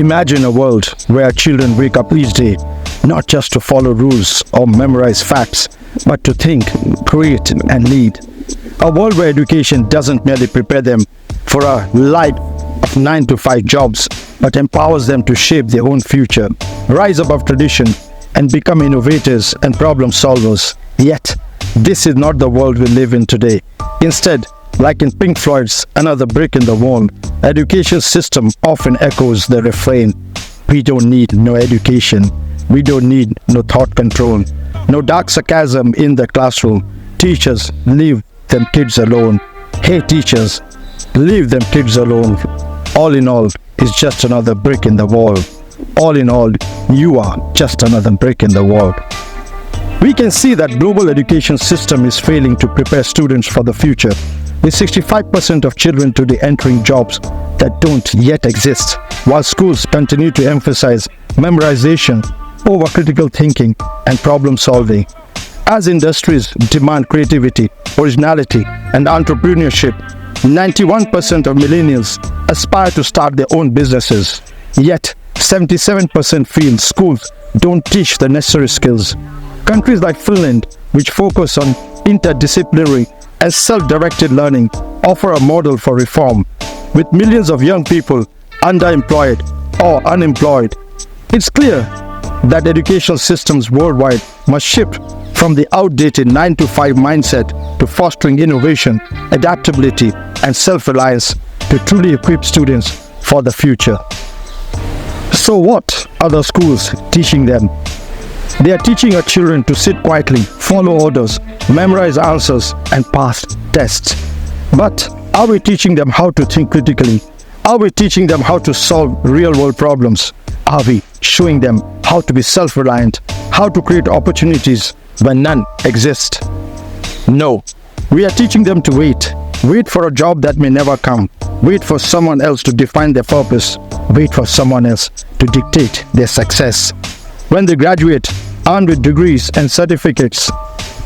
Imagine a world where children wake up each day not just to follow rules or memorize facts, but to think, create, and lead. A world where education doesn't merely prepare them for a life of 9-to-5 jobs, but empowers them to shape their own future, rise above tradition, and become innovators and problem solvers. Yet, this is not the world we live in today. Instead, like in Pink Floyd's Another Brick in the Wall, education system often echoes the refrain, "We don't need no education. We don't need no thought control. No dark sarcasm in the classroom. Teachers, leave them kids alone. Hey teachers, leave them kids alone." All in all, it's just another brick in the wall. All in all, you are just another brick in the wall. We can see that global education system is failing to prepare students for the future, with 65% of children today entering jobs that don't yet exist, while schools continue to emphasize memorization over critical thinking and problem solving. As industries demand creativity, originality, and entrepreneurship, 91% of millennials aspire to start their own businesses. Yet, 77% feel schools don't teach the necessary skills. Countries like Finland, which focus on interdisciplinary and self-directed learning, offer a model for reform. With millions of young people underemployed or unemployed, it's clear that educational systems worldwide must shift from the outdated 9-to-5 mindset to fostering innovation, adaptability, and self-reliance to truly equip students for the future. So what are the schools teaching them? They are teaching our children to sit quietly, follow orders, memorize answers, and pass tests. But are we teaching them how to think critically? Are we teaching them how to solve real-world problems? Are we showing them how to be self-reliant, how to create opportunities when none exist? No, we are teaching them to wait. Wait for a job that may never come. Wait for someone else to define their purpose. Wait for someone else to dictate their success. When they graduate, armed with degrees and certificates,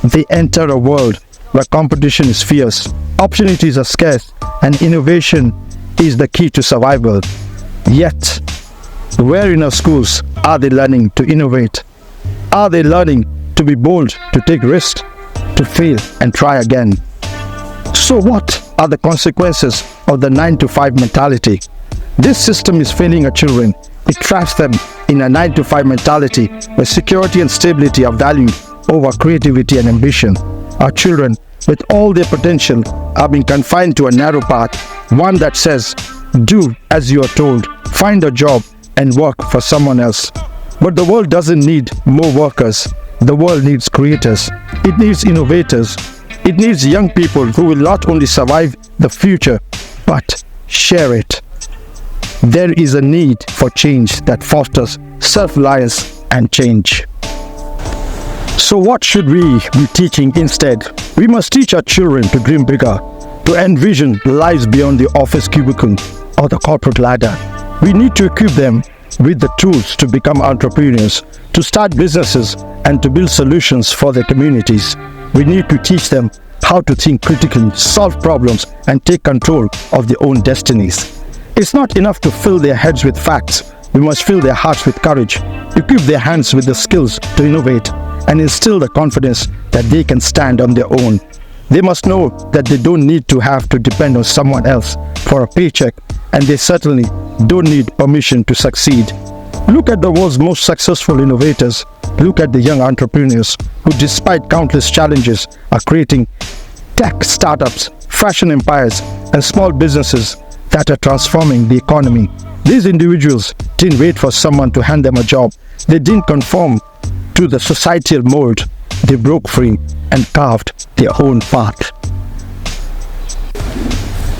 they enter a world where competition is fierce, opportunities are scarce, and innovation is the key to survival. Yet, where in our schools are they learning to innovate? Are they learning to be bold, to take risks, to fail and try again? So what are the consequences of the 9-to-5 mentality? This system is failing our children. It traps them in a 9-to-5 mentality where security and stability are valued over creativity and ambition. Our children, with all their potential, are being confined to a narrow path, one that says, do as you are told, find a job and work for someone else. But the world doesn't need more workers. The world needs creators. It needs innovators. It needs young people who will not only survive the future, but share it. There is a need for change that fosters self-reliance and change. So what should we be teaching instead? We must teach our children to dream bigger, to envision lives beyond the office cubicle or the corporate ladder. We need to equip them with the tools to become entrepreneurs, to start businesses, and to build solutions for their communities. We need to teach them how to think critically, solve problems, and take control of their own destinies. It's not enough to fill their heads with facts. We must fill their hearts with courage, equip their hands with the skills to innovate, and instill the confidence that they can stand on their own. They must know that they don't need to have to depend on someone else for a paycheck, and they certainly don't need permission to succeed. Look at the world's most successful innovators. Look at the young entrepreneurs who, despite countless challenges, are creating tech startups, fashion empires, and small businesses that are transforming the economy. These individuals didn't wait for someone to hand them a job. They didn't conform to the societal mold. They broke free and carved their own path.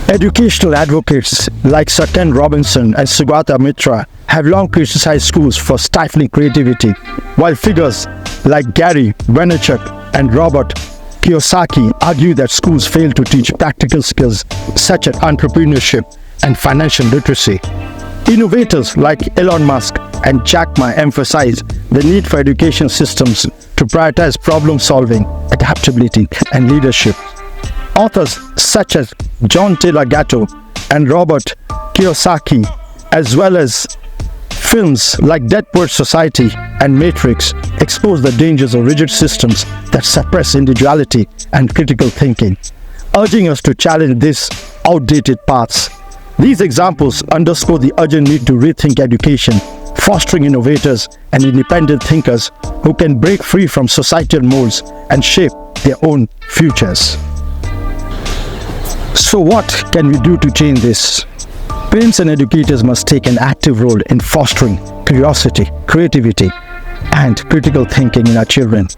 Educational advocates like Sir Ken Robinson and Sugata Mitra have long criticized schools for stifling creativity, while figures like Gary Vaynerchuk and Robert Kiyosaki argue that schools fail to teach practical skills such as entrepreneurship and financial literacy. Innovators like Elon Musk and Jack Ma emphasize the need for education systems to prioritize problem solving, adaptability, and leadership. Authors such as John Taylor Gatto and Robert Kiyosaki, as well as Films like Dead Poet Society and Matrix expose the dangers of rigid systems that suppress individuality and critical thinking, urging us to challenge these outdated paths. These examples underscore the urgent need to rethink education, fostering innovators and independent thinkers who can break free from societal molds and shape their own futures. So what can we do to change this? Parents and educators must take an active role in fostering curiosity, creativity, and critical thinking in our children.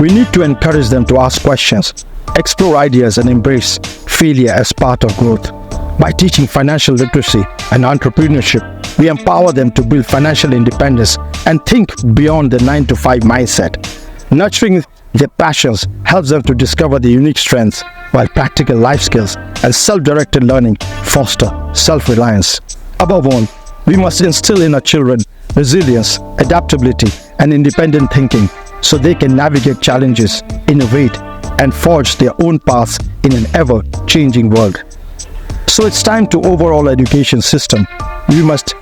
We need to encourage them to ask questions, explore ideas, and embrace failure as part of growth. By teaching financial literacy and entrepreneurship, we empower them to build financial independence and think beyond the 9-to-5 mindset. Nurturing their passions helps them to discover their unique strengths, while practical life skills and self-directed learning foster self-reliance. Above all, we must instill in our children resilience, adaptability, and independent thinking so they can navigate challenges, innovate, and forge their own paths in an ever-changing world. So it's time to overhaul education system. We must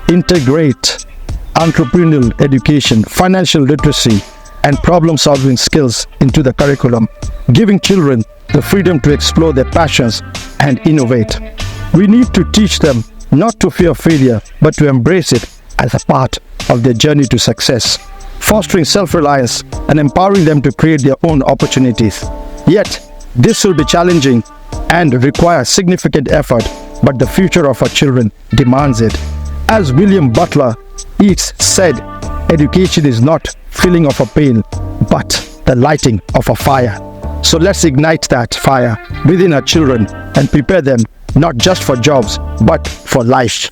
integrate entrepreneurial education, financial literacy, and problem-solving skills into the curriculum, giving children the freedom to explore their passions and innovate. We need to teach them not to fear failure, but to embrace it as a part of their journey to success, fostering self-reliance and empowering them to create their own opportunities. Yet, this will be challenging and require significant effort, but the future of our children demands it. As William Butler Yeats said, education is not filling of a pail, but the lighting of a fire. So let's ignite that fire within our children and prepare them not just for jobs, but for life.